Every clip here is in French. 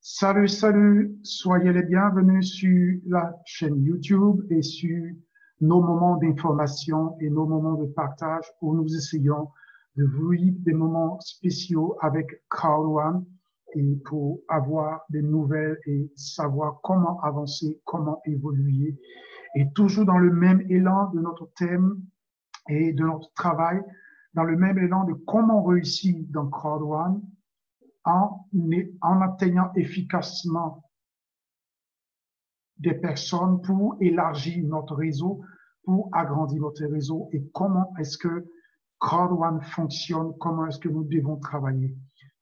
Salut, salut, soyez les bienvenus sur la chaîne YouTube et sur nos moments d'information et nos moments de partage où nous essayons de vivre des moments spéciaux avec Crowd One et pour avoir des nouvelles et savoir comment avancer, comment évoluer et toujours dans le même élan de notre thème et de notre travail, dans le même élan de comment réussir dans Crowd One en atteignant efficacement des personnes pour élargir notre réseau, pour agrandir notre réseau et comment est-ce que Crowd One fonctionne, comment est-ce que nous devons travailler.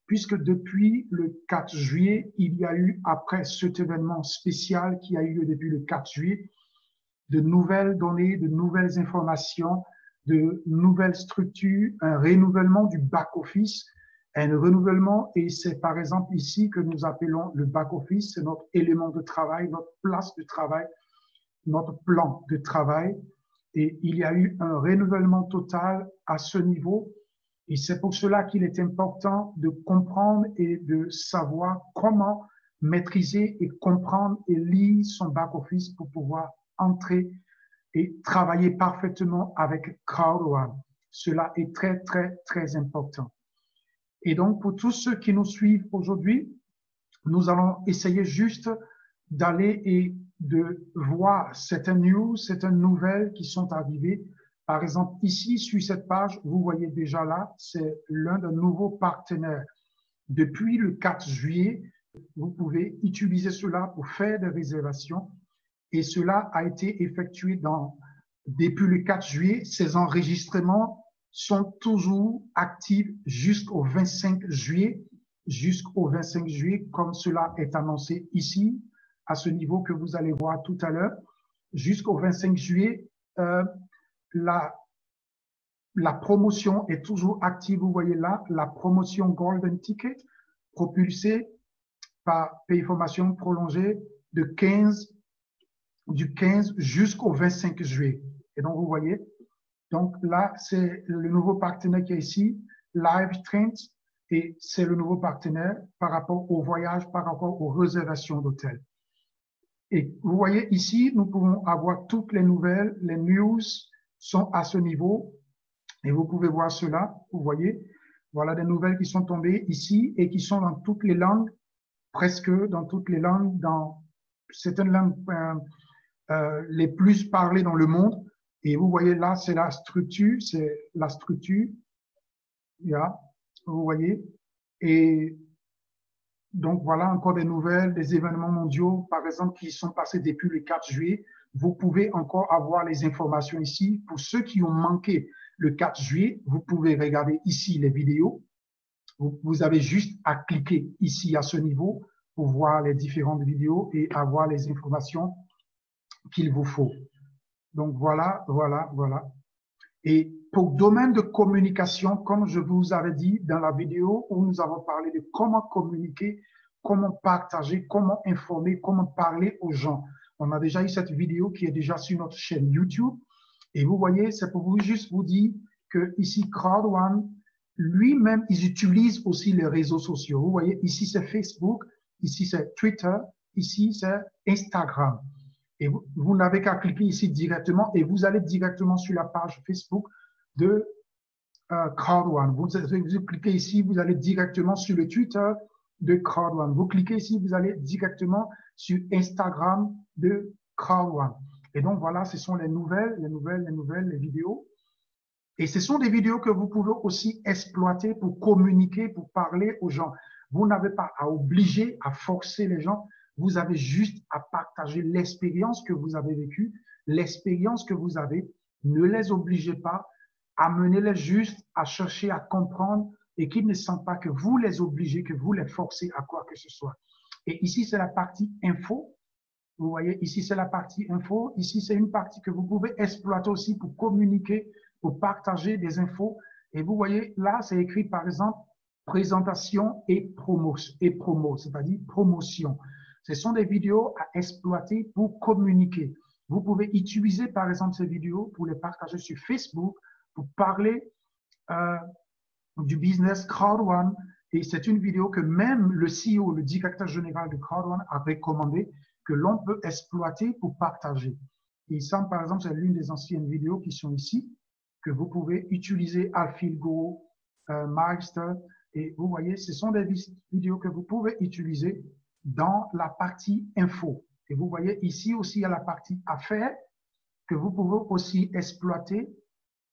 Puisque depuis le 4 juillet, il y a eu, après cet événement spécial qui a eu lieu depuis le 4 juillet, de nouvelles données, de nouvelles informations, de nouvelles structures, un renouvellement du back-office, un renouvellement, et c'est par exemple ici que nous appelons le back-office, c'est notre élément de travail, notre place de travail, notre plan de travail. Et il y a eu un renouvellement total à ce niveau. Et c'est pour cela qu'il est important de comprendre et de savoir comment maîtriser et comprendre et lire son back-office pour pouvoir entrer et travailler parfaitement avec Crowd One. Cela est très, très, très important. Et donc, pour tous ceux qui nous suivent aujourd'hui, nous allons essayer juste d'aller et de voir certaines news, certaines nouvelles qui sont arrivées. Par exemple, ici, sur cette page, vous voyez déjà là, c'est l'un de nouveaux partenaires. Depuis le 4 juillet, vous pouvez utiliser cela pour faire des réservations. Et cela a été effectué depuis le 4 juillet. Ces enregistrements sont toujours actifs jusqu'au 25 juillet, comme cela est annoncé ici, à ce niveau que vous allez voir tout à l'heure. Jusqu'au 25 juillet, la promotion est toujours active. Vous voyez là, la promotion Golden Ticket, propulsée par Payformation prolongée du 15 jusqu'au 25 juillet. Et donc, vous voyez, donc là, c'est le nouveau partenaire qui est ici, Live Trends, et c'est le nouveau partenaire par rapport au voyage, par rapport aux réservations d'hôtels. Et vous voyez ici, nous pouvons avoir toutes les nouvelles, les news sont à ce niveau, et vous pouvez voir cela, vous voyez, voilà des nouvelles qui sont tombées ici et qui sont dans toutes les langues, presque dans toutes les langues, dans certaines langues les plus parlées dans le monde. Et vous voyez là, c'est la structure, yeah, vous voyez. Et donc voilà encore des nouvelles, des événements mondiaux, par exemple, qui sont passés depuis le 4 juillet. Vous pouvez encore avoir les informations ici. Pour ceux qui ont manqué le 4 juillet, vous pouvez regarder ici les vidéos. Vous avez juste à cliquer ici à ce niveau pour voir les différentes vidéos et avoir les informations qu'il vous faut. Donc voilà. Et pour domaine de communication, comme je vous avais dit dans la vidéo où nous avons parlé de comment communiquer, comment partager, comment informer, comment parler aux gens. On a déjà eu cette vidéo qui est déjà sur notre chaîne YouTube. Et vous voyez, c'est pour vous juste vous dire que ici, Crowd One, lui-même, ils utilisent aussi les réseaux sociaux. Vous voyez, ici, c'est Facebook, ici, c'est Twitter, ici, c'est Instagram. Et vous n'avez qu'à cliquer ici directement et vous allez directement sur la page Facebook de Crowd One. Vous cliquez ici, vous allez directement sur le Twitter de Crowd One. Vous cliquez ici, vous allez directement sur Instagram de Crowd One. Et donc voilà, ce sont les nouvelles, les vidéos. Et ce sont des vidéos que vous pouvez aussi exploiter pour communiquer, pour parler aux gens. Vous n'avez pas à obliger, à forcer les gens. Vous avez juste à partager l'expérience que vous avez vécue, l'expérience que vous avez. Ne les obligez pas, amenez-les juste à chercher à comprendre et qu'ils ne sentent pas que vous les obligez, que vous les forcez à quoi que ce soit. Et ici, c'est la partie info. Vous voyez, ici, c'est la partie info. Ici, c'est une partie que vous pouvez exploiter aussi pour communiquer, pour partager des infos. Et vous voyez, là, c'est écrit, par exemple, présentation et promo, c'est-à-dire promotion. Ce sont des vidéos à exploiter pour communiquer. Vous pouvez utiliser, par exemple, ces vidéos pour les partager sur Facebook, pour parler du business Crowd One Et c'est une vidéo que même le CEO, le directeur général de Crowd1 a recommandé que l'on peut exploiter pour partager. Et ça, par exemple, c'est l'une des anciennes vidéos qui sont ici, que vous pouvez utiliser AlphaGo, Milestone. Et vous voyez, ce sont des vidéos que vous pouvez utiliser dans la partie info. Et vous voyez ici aussi, il y a la partie affaires que vous pouvez aussi exploiter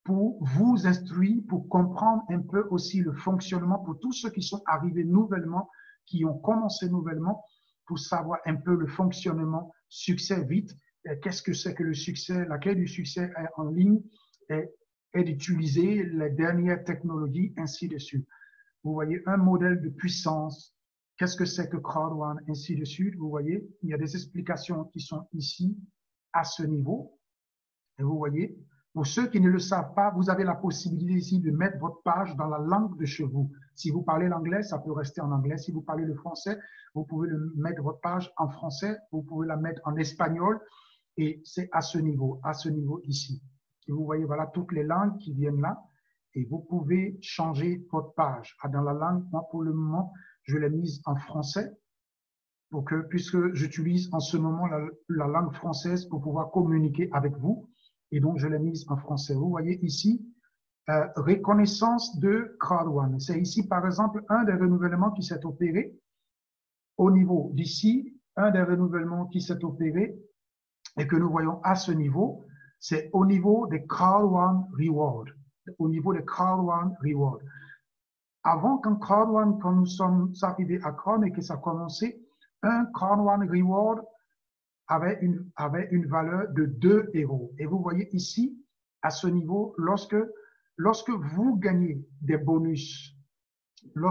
pour vous instruire, pour comprendre un peu aussi le fonctionnement pour tous ceux qui sont arrivés nouvellement, qui ont commencé nouvellement, pour savoir un peu le fonctionnement, succès vite, qu'est-ce que c'est que le succès, la clé du succès en ligne est d'utiliser les dernières technologies, ainsi de suite. Vous voyez un modèle de puissance, qu'est-ce que c'est que Crowd1, ainsi de suite. Vous voyez, il y a des explications qui sont ici à ce niveau. Et vous voyez, pour ceux qui ne le savent pas, vous avez la possibilité ici de mettre votre page dans la langue de chez vous. Si vous parlez l'anglais, ça peut rester en anglais. Si vous parlez le français, vous pouvez mettre votre page en français. Vous pouvez la mettre en espagnol. Et c'est à ce niveau ici. Et vous voyez, voilà toutes les langues qui viennent là. Et vous pouvez changer votre page. Dans la langue, moi, pour le moment, je l'ai mise en français. Puisque j'utilise en ce moment la langue française pour pouvoir communiquer avec vous. Et donc, je l'ai mise en français. Vous voyez ici, reconnaissance de Crowd1. C'est ici, par exemple, un des renouvellements qui s'est opéré au niveau d'ici, un des renouvellements qui s'est opéré et que nous voyons à ce niveau, c'est au niveau des Crowd1 Reward. Au niveau des Crowd1 Reward. Avant qu'en Crowd1, quand nous sommes arrivés à Crowd et que ça a commencé, un Crowd1 Reward avait une valeur de 2 €. Et vous voyez ici, à ce niveau, lorsque vous gagnez des bonus, de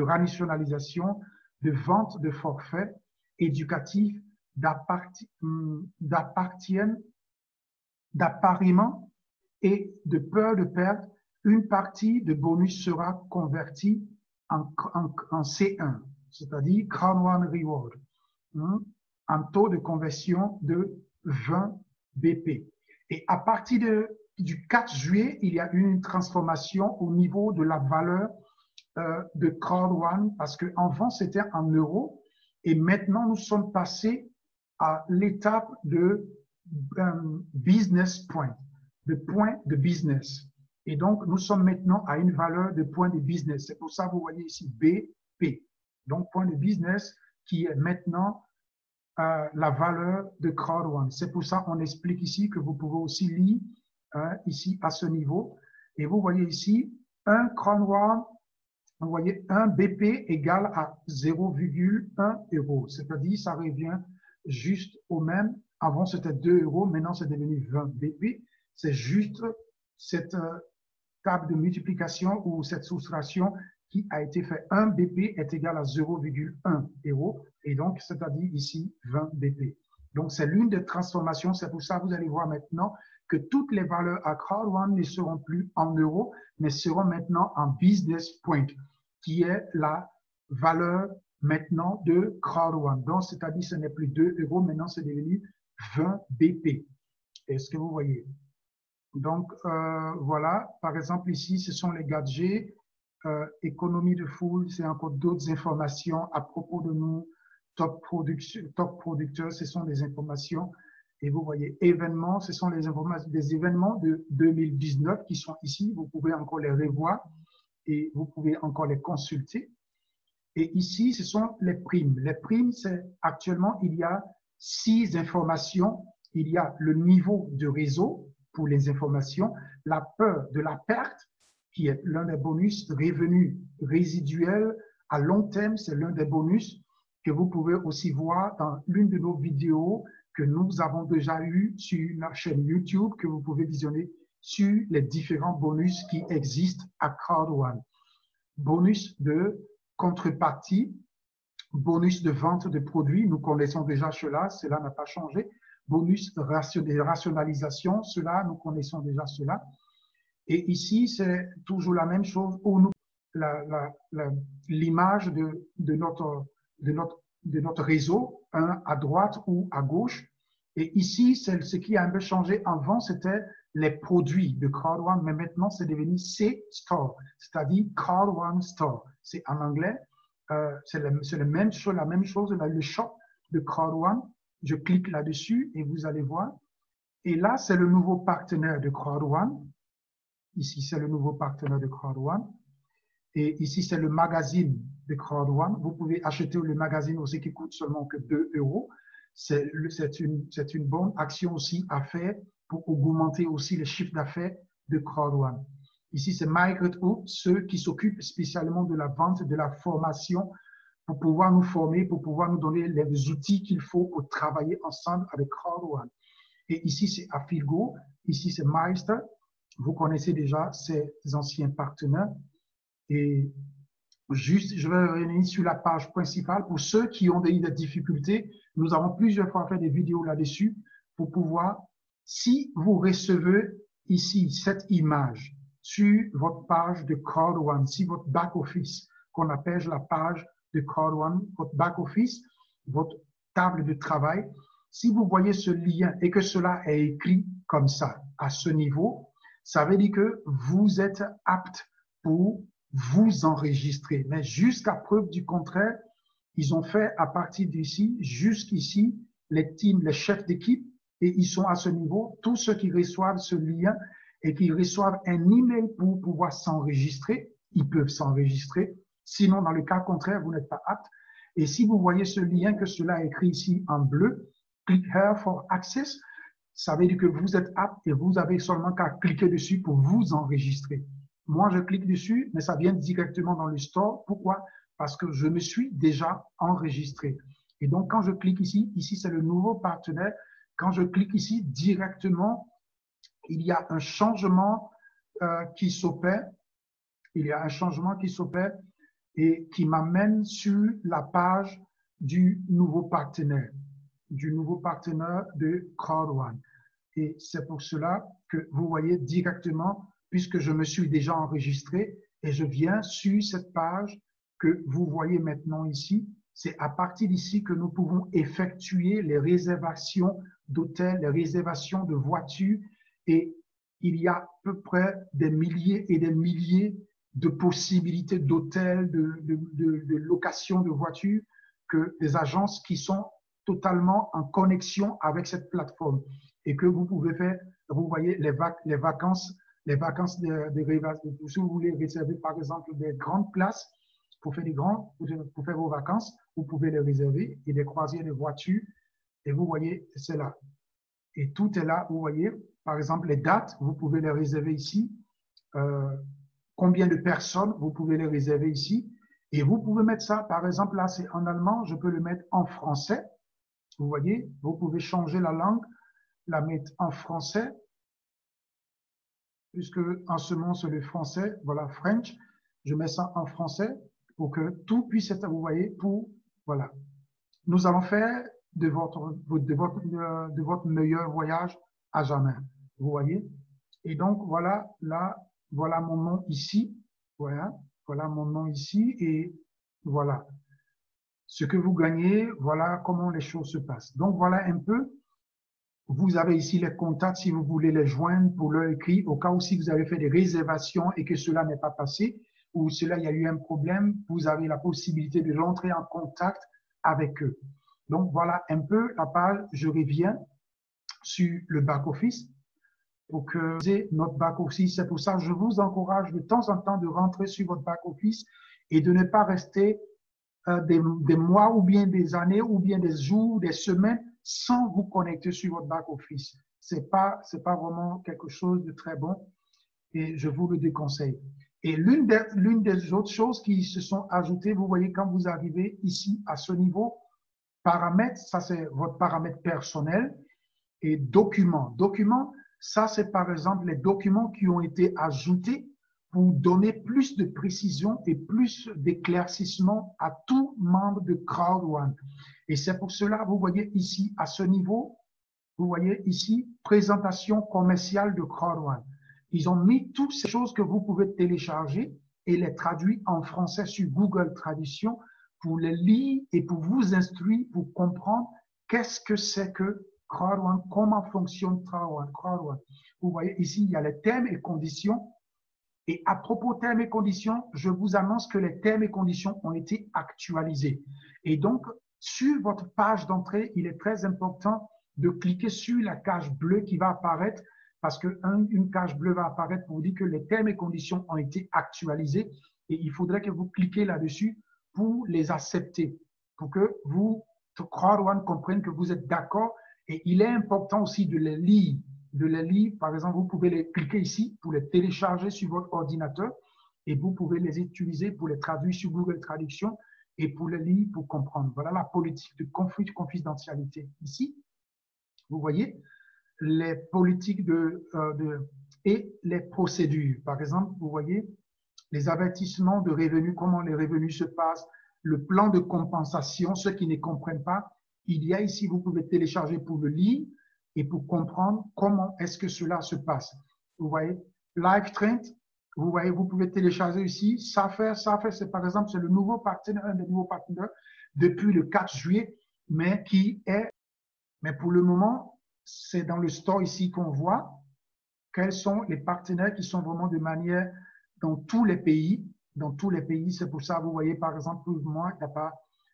rationalisation, de vente de forfaits éducatifs, d'appariement et de peur de perte, une partie de bonus sera convertie en C1, c'est-à-dire Crowd1 Reward, un taux de conversion de 20 BP. Et à partir du 4 juillet, il y a eu une transformation au niveau de la valeur de Crowd1, parce qu'avant, c'était en euros, et maintenant, nous sommes passés à l'étape de business point, de point de business. Et donc, nous sommes maintenant à une valeur de point de business. C'est pour ça que vous voyez ici BP. Donc, point de business qui est maintenant la valeur de Crowd1. C'est pour ça qu'on explique ici que vous pouvez aussi lire ici à ce niveau. Et vous voyez ici, un Crowd1, vous voyez un BP égale à 0,1 €. C'est-à-dire, ça revient juste au même. Avant, c'était 2 €, maintenant, c'est devenu 20 BP. C'est juste cette table de multiplication ou cette soustraction qui a été fait. 1 BP est égal à 0,1 €. Et donc, c'est-à-dire ici, 20 BP. Donc, c'est l'une des transformations. C'est pour ça que vous allez voir maintenant que toutes les valeurs à Crowd1 ne seront plus en euros, mais seront maintenant en business point, qui est la valeur maintenant de Crowd1. Donc, c'est-à-dire ce n'est plus 2 €, maintenant c'est devenu 20 BP. Est-ce que vous voyez? Donc, voilà, par exemple ici, ce sont les gadgets, économie de foule, c'est encore d'autres informations à propos de nous, top producteurs, ce sont des informations. Et vous voyez, événements, ce sont les informations des événements de 2019 qui sont ici. Vous pouvez encore les revoir et vous pouvez encore les consulter. Et ici, ce sont les primes. Les primes, c'est actuellement, il y a 6 informations. Il y a le niveau de réseau pour les informations, la peur de la perte, qui est l'un des bonus, revenus résiduels à long terme, c'est l'un des bonus que vous pouvez aussi voir dans l'une de nos vidéos que nous avons déjà eu sur la chaîne YouTube, que vous pouvez visionner sur les différents bonus qui existent à Crowd1. Bonus de contrepartie, bonus de vente de produits, nous connaissons déjà cela n'a pas changé. Bonus de rationalisation, cela, nous connaissons déjà cela. Et ici, c'est toujours la même chose où nous, l'image de notre réseau, un à droite ou à gauche. Et ici, ce qui a un peu changé. Avant, c'était les produits de Crowd One, mais maintenant, c'est devenu C-Store, c'est-à-dire Crowd One Store. C'est en anglais, c'est la même chose, le shop de Crowd One. Je clique là-dessus et vous allez voir. Et là, c'est le nouveau partenaire de Crowd One. Ici, c'est le nouveau partenaire de Crowd One. Et ici, c'est le magazine de Crowd One. Vous pouvez acheter le magazine aussi qui coûte seulement que 2 euros. C'est une bonne action aussi à faire pour augmenter aussi les chiffres d'affaires de Crowd One. Ici, c'est MyGreatHook, ceux qui s'occupent spécialement de la vente, de la formation, pour pouvoir nous former, pour pouvoir nous donner les outils qu'il faut pour travailler ensemble avec Crowd One. Et ici, c'est Affilgo. Ici, c'est Meister. Vous connaissez déjà ces anciens partenaires. Et juste, je vais revenir sur la page principale. Pour ceux qui ont eu des difficultés, nous avons plusieurs fois fait des vidéos là-dessus pour pouvoir, si vous recevez ici cette image sur votre page de Crowd One, si votre back-office, qu'on appelle la page de Crowd One, votre back-office, votre table de travail, si vous voyez ce lien et que cela est écrit comme ça, à ce niveau, ça veut dire que vous êtes apte pour vous enregistrer. Mais jusqu'à preuve du contraire, ils ont fait à partir d'ici, jusqu'ici, les teams, les chefs d'équipe, et ils sont à ce niveau. Tous ceux qui reçoivent ce lien et qui reçoivent un email pour pouvoir s'enregistrer, ils peuvent s'enregistrer. Sinon, dans le cas contraire, vous n'êtes pas apte. Et si vous voyez ce lien que cela est écrit ici en bleu, click here for access, ça veut dire que vous êtes apte et vous avez seulement qu'à cliquer dessus pour vous enregistrer. Moi, je clique dessus, mais ça vient directement dans le store. Pourquoi? Parce que je me suis déjà enregistré. Et donc, quand je clique ici, c'est le nouveau partenaire. Quand je clique ici, directement, il y a un changement qui s'opère. Il y a un changement qui s'opère et qui m'amène sur la page du nouveau partenaire de Crowd One. Et c'est pour cela que vous voyez directement, puisque je me suis déjà enregistré et je viens sur cette page que vous voyez maintenant ici. C'est à partir d'ici que nous pouvons effectuer les réservations d'hôtels, les réservations de voitures. Et il y a à peu près des milliers et des milliers de possibilités d'hôtels, de location de voitures, que des agences qui sont totalement en connexion avec cette plateforme et que vous pouvez faire, vous voyez, les vacances si vous voulez réserver par exemple des grandes places pour faire pour faire vos vacances, vous pouvez les réserver et des croisières de voitures et vous voyez, c'est là. Et tout est là, vous voyez, par exemple les dates, vous pouvez les réserver ici, combien de personnes, vous pouvez les réserver ici et vous pouvez mettre ça, par exemple là c'est en allemand, je peux le mettre en français. Vous voyez, vous pouvez changer la langue, la mettre en français, puisque en ce moment c'est le français, voilà, French. Je mets ça en français pour que tout puisse être, vous voyez, voilà. Nous allons faire de votre meilleur voyage à jamais, vous voyez. Et donc, voilà, là, voilà mon nom ici, voilà mon nom ici, et voilà. Ce que vous gagnez, voilà comment les choses se passent. Donc, voilà un peu. Vous avez ici les contacts si vous voulez les joindre pour leur écrire, au cas où si vous avez fait des réservations et que cela n'est pas passé, ou cela, il y a eu un problème, vous avez la possibilité de rentrer en contact avec eux. Donc, voilà un peu la page. Je reviens sur le back-office pour que notre back-office. C'est pour ça que je vous encourage de temps en temps de rentrer sur votre back-office et de ne pas rester des mois ou bien des années ou bien des jours, des semaines sans vous connecter sur votre back-office. C'est pas vraiment quelque chose de très bon et je vous le déconseille. Et l'une des autres choses qui se sont ajoutées, vous voyez, quand vous arrivez ici à ce niveau, paramètres, ça c'est votre paramètre personnel et documents. Documents, ça c'est par exemple les documents qui ont été ajoutés pour donner plus de précision et plus d'éclaircissement à tout membre de Crowd One. Et c'est pour cela, vous voyez ici, à ce niveau, vous voyez ici, présentation commerciale de Crowd One. Ils ont mis toutes ces choses que vous pouvez télécharger et les traduire en français sur Google Traduction pour les lire et pour vous instruire, pour comprendre qu'est-ce que c'est que Crowd One, comment fonctionne Crowd One. Vous voyez ici, il y a les termes et conditions. Et à propos termes et conditions, je vous annonce que les termes et conditions ont été actualisés. Et donc, sur votre page d'entrée, il est très important de cliquer sur la case bleue qui va apparaître parce qu'une case bleue va apparaître pour vous dire que les termes et conditions ont été actualisés et il faudrait que vous cliquez là-dessus pour les accepter, pour que vous, Crowd One, comprenne que vous êtes d'accord. Et il est important aussi de les lire. Par exemple, vous pouvez les cliquer ici pour les télécharger sur votre ordinateur et vous pouvez les utiliser pour les traduire sur Google Traduction et pour les lire, pour comprendre. Voilà la politique de confidentialité. Ici, vous voyez les politiques et les procédures. Par exemple, vous voyez les avertissements de revenus, comment les revenus se passent, le plan de compensation, ceux qui ne comprennent pas, il y a ici, vous pouvez télécharger pour le lire et pour comprendre comment est-ce que cela se passe. Vous voyez, Live Trend, vous voyez, vous pouvez télécharger ici. Safer, c'est par exemple, c'est le nouveau partenaire, un des nouveaux partenaires depuis le 4 juillet, mais pour le moment, c'est dans le store ici qu'on voit quels sont les partenaires qui sont vraiment de manière dans tous les pays. Dans tous les pays, c'est pour ça, vous voyez, par exemple, pour moi, il n'y a pas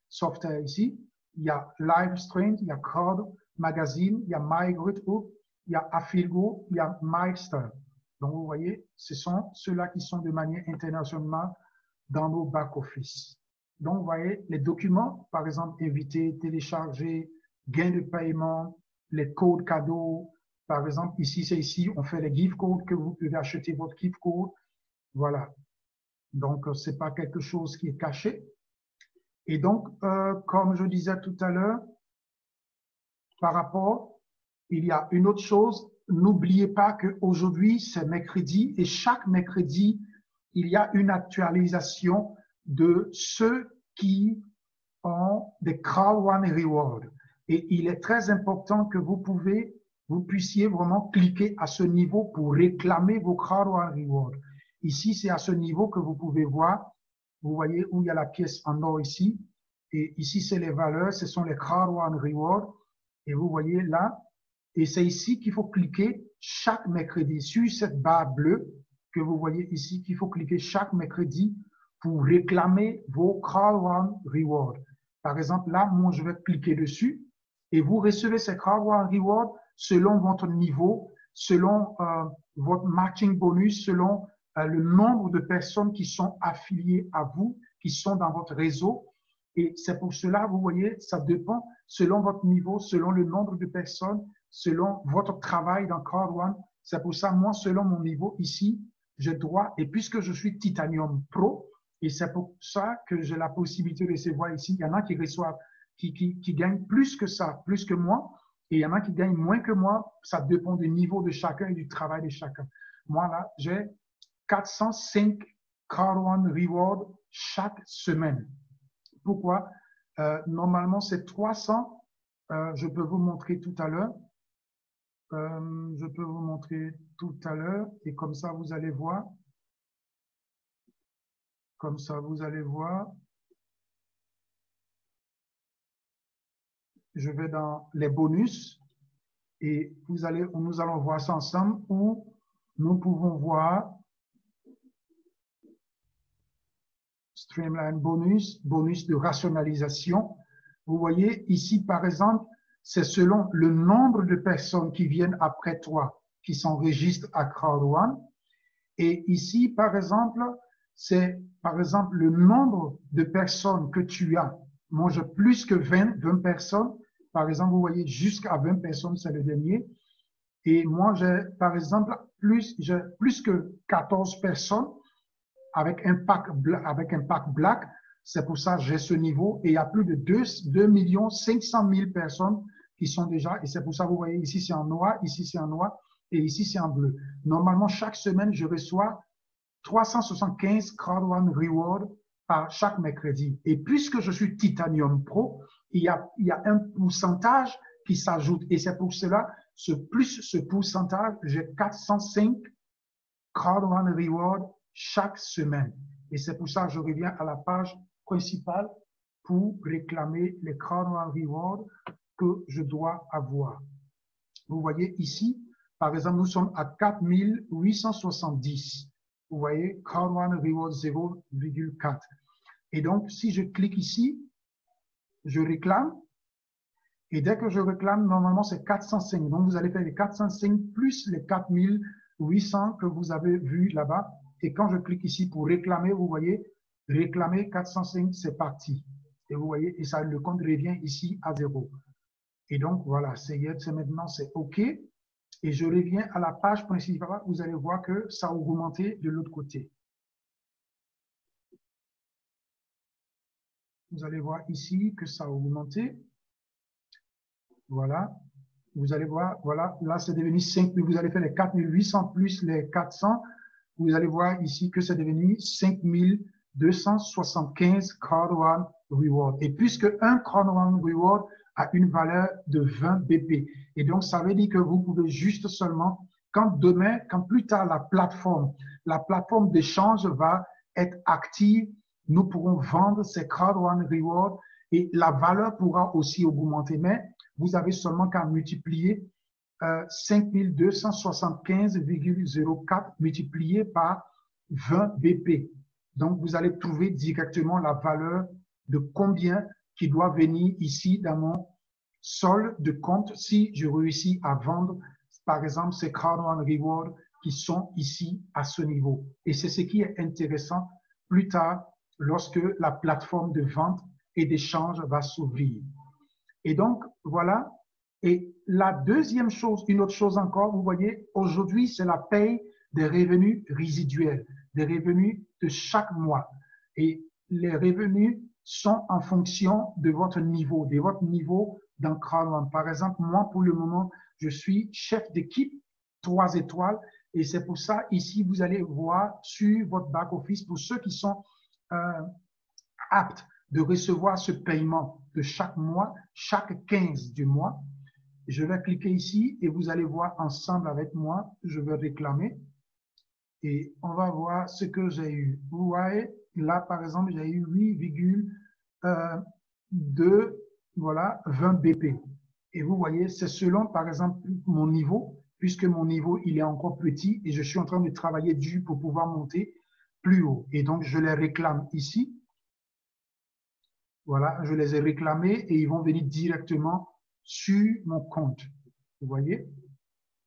Software ici. Il y a Livestream, il y a Crowd Magazine, il y a MyGroupHub, il y a Affilgo, il y a MyStar. Donc, vous voyez, ce sont ceux-là qui sont de manière internationale dans nos back-office. Donc, vous voyez, les documents, par exemple, invités, télécharger, gains de paiement, les codes cadeaux. Par exemple, ici, c'est ici, on fait les gift codes que vous pouvez acheter votre gift code. Voilà. Donc, ce n'est pas quelque chose qui est caché. Et donc, comme je disais tout à l'heure, par rapport, il y a une autre chose. N'oubliez pas qu'aujourd'hui, c'est mercredi et chaque mercredi, il y a une actualisation de ceux qui ont des Crowd One Rewards. Et il est très important que vous puissiez vraiment cliquer à ce niveau pour réclamer vos Crowd One Rewards. Ici, c'est à ce niveau que vous pouvez voir. Vous voyez où il y a la pièce en or ici. Et ici, c'est les valeurs. Ce sont les Crowd One Rewards. Et vous voyez là. Et c'est ici qu'il faut cliquer chaque mercredi sur cette barre bleue que vous voyez ici, qu'il faut cliquer chaque mercredi pour réclamer vos Crowd One Rewards. Par exemple, là, moi, je vais cliquer dessus et vous recevez ces Crowd One Rewards selon votre niveau, selon votre matching bonus, selon le nombre de personnes qui sont affiliées à vous, qui sont dans votre réseau. Et c'est pour cela, vous voyez, ça dépend selon votre niveau, selon le nombre de personnes, selon votre travail dans Crowd One. C'est pour ça, moi, selon mon niveau ici, je dois, et puisque je suis Titanium Pro, et c'est pour ça que j'ai la possibilité de recevoir ici, il y en a qui reçoivent, qui gagnent plus que ça, plus que moi, et il y en a qui gagnent moins que moi. Ça dépend du niveau de chacun et du travail de chacun. Moi, là, j'ai 405 Crowd One Rewards chaque semaine. Pourquoi? Normalement, c'est 300. Je peux vous montrer tout à l'heure. Je peux vous montrer tout à l'heure. Et comme ça, vous allez voir. Comme ça, vous allez voir. Je vais dans les bonus. Et nous allons voir ça ensemble où nous pouvons voir Streamline bonus, bonus de rationalisation. Vous voyez ici, par exemple, c'est selon le nombre de personnes qui viennent après toi, qui s'enregistrent à Crowd One. Et ici, par exemple, c'est par exemple le nombre de personnes que tu as. Moi, j'ai plus que 20 personnes. Par exemple, vous voyez, jusqu'à 20 personnes, c'est le dernier. Et moi, j'ai, par exemple, j'ai plus que 14 personnes avec un pack black. C'est pour ça que j'ai ce niveau. Et il y a plus de 2 500 000 personnes qui sont déjà, et c'est pour ça que vous voyez ici c'est en noir, ici c'est en noir, et ici c'est en bleu. Normalement, chaque semaine, je reçois 375 Crowd One Rewards par chaque mercredi. Et puisque je suis Titanium Pro, il y a un pourcentage qui s'ajoute. Et c'est pour cela, plus ce pourcentage, j'ai 405 Crowd One Rewards chaque semaine. Et c'est pour ça que je reviens à la page principale pour réclamer les Crowd One Rewards que je dois avoir. Vous voyez ici, par exemple, nous sommes à 4870. Vous voyez, Crowd One Reward 0,4. Et donc, si je clique ici, je réclame. Et dès que je réclame, normalement, c'est 405. Donc, vous allez faire les 405 plus les 4800 que vous avez vu là-bas. Et quand je clique ici pour réclamer, vous voyez, réclamer 405, c'est parti. Et vous voyez, et ça, le compte revient ici à 0. Et donc, voilà, c'est maintenant, c'est OK. Et je reviens à la page principale. Vous allez voir que ça a augmenté de l'autre côté. Vous allez voir ici que ça a augmenté. Voilà. Vous allez voir, voilà, là, c'est devenu 5 000. Vous allez faire les 4800 plus les 400. Vous allez voir ici que c'est devenu 5275 Crowd One Reward. Et puisque un Crowd One Reward a une valeur de 20 BP. Et donc, ça veut dire que vous pouvez juste seulement, quand demain, quand plus tard la plateforme d'échange va être active, nous pourrons vendre ces Crowd One Reward et la valeur pourra aussi augmenter. Mais vous avez seulement qu'à multiplier 5275,04 multiplié par 20 BP. Donc, vous allez trouver directement la valeur de combien qui doit venir ici dans mon solde de compte si je réussis à vendre, par exemple, ces Crowd One Reward qui sont ici à ce niveau. Et c'est ce qui est intéressant plus tard lorsque la plateforme de vente et d'échange va s'ouvrir. Et donc, voilà. Et la deuxième chose, une autre chose encore, vous voyez, aujourd'hui, c'est la paye des revenus résiduels, des revenus de chaque mois. Et les revenus sont en fonction de votre niveau dans Crowd One. Par exemple, moi, pour le moment, je suis chef d'équipe 3 étoiles. Et c'est pour ça, ici, vous allez voir sur votre back-office, pour ceux qui sont aptes de recevoir ce paiement de chaque mois, chaque 15 du mois. Je vais cliquer ici et vous allez voir ensemble avec moi, je vais réclamer et on va voir ce que j'ai eu. Vous voyez, là par exemple, j'ai eu 8,2, voilà, 20 BP. Et vous voyez, c'est selon par exemple mon niveau, puisque mon niveau il est encore petit et je suis en train de travailler dur pour pouvoir monter plus haut. Et donc, je les réclame ici. Voilà, je les ai réclamés et ils vont venir directement sur mon compte. Vous voyez?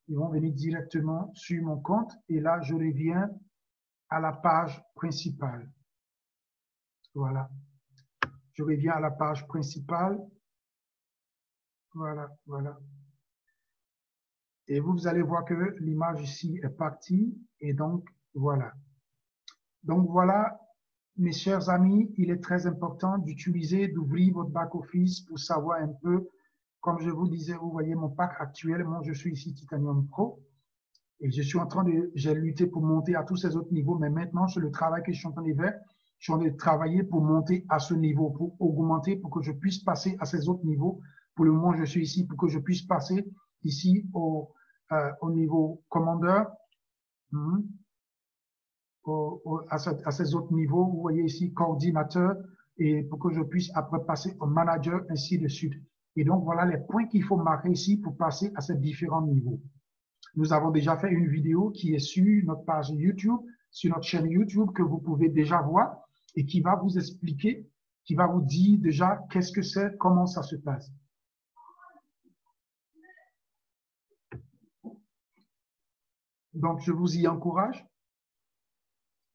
Ils vont venir directement sur mon compte et là, je reviens à la page principale. Voilà. Je reviens à la page principale. Voilà, voilà. Et vous allez voir que l'image ici est partie et donc, voilà. Donc, voilà. Mes chers amis, il est très important d'utiliser, d'ouvrir votre back-office pour savoir un peu, comme je vous disais, vous voyez mon pack actuel, moi je suis ici Titanium Pro et je suis en train de, j'ai lutté pour monter à tous ces autres niveaux, mais maintenant c'est le travail que je suis en train de faire, je suis en train de travailler pour monter à ce niveau, pour augmenter, pour que je puisse passer à ces autres niveaux. Pour le moment, je suis ici pour que je puisse passer ici au niveau commandeur. À ces autres niveaux, vous voyez ici coordinateur et pour que je puisse après passer au manager, ainsi de suite. Et donc, voilà les points qu'il faut marquer ici pour passer à ces différents niveaux. Nous avons déjà fait une vidéo qui est sur notre page YouTube, sur notre chaîne YouTube que vous pouvez déjà voir et qui va vous expliquer, qui va vous dire déjà qu'est-ce que c'est, comment ça se passe. Donc, je vous y encourage.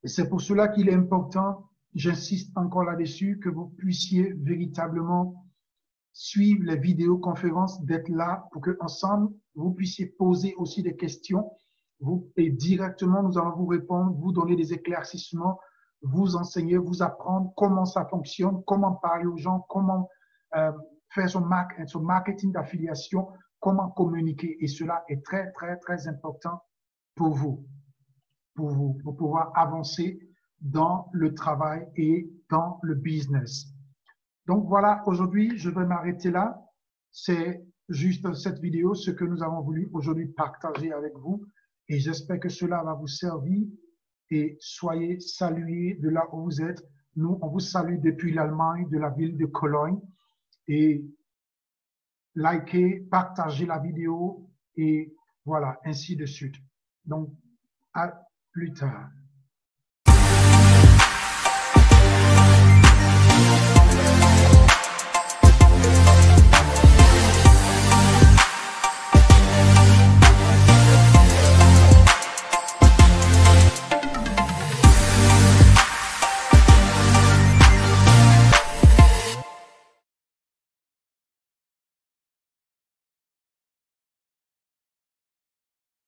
Et c'est pour cela qu'il est important, j'insiste encore là-dessus, que vous puissiez véritablement suivre les vidéoconférences, d'être là pour que ensemble vous puissiez poser aussi des questions. Et directement, nous allons vous répondre, vous donner des éclaircissements, vous enseigner, vous apprendre comment ça fonctionne, comment parler aux gens, comment faire son marketing d'affiliation, comment communiquer. Et cela est très, très, très important pour vous. Pour pouvoir avancer dans le travail et dans le business. Donc voilà, aujourd'hui, je vais m'arrêter là. C'est juste cette vidéo, ce que nous avons voulu aujourd'hui partager avec vous. Et j'espère que cela va vous servir et soyez salués de là où vous êtes. Nous, on vous salue depuis l'Allemagne, de la ville de Cologne. Et likez, partagez la vidéo, et voilà, ainsi de suite. Donc, à plus tard.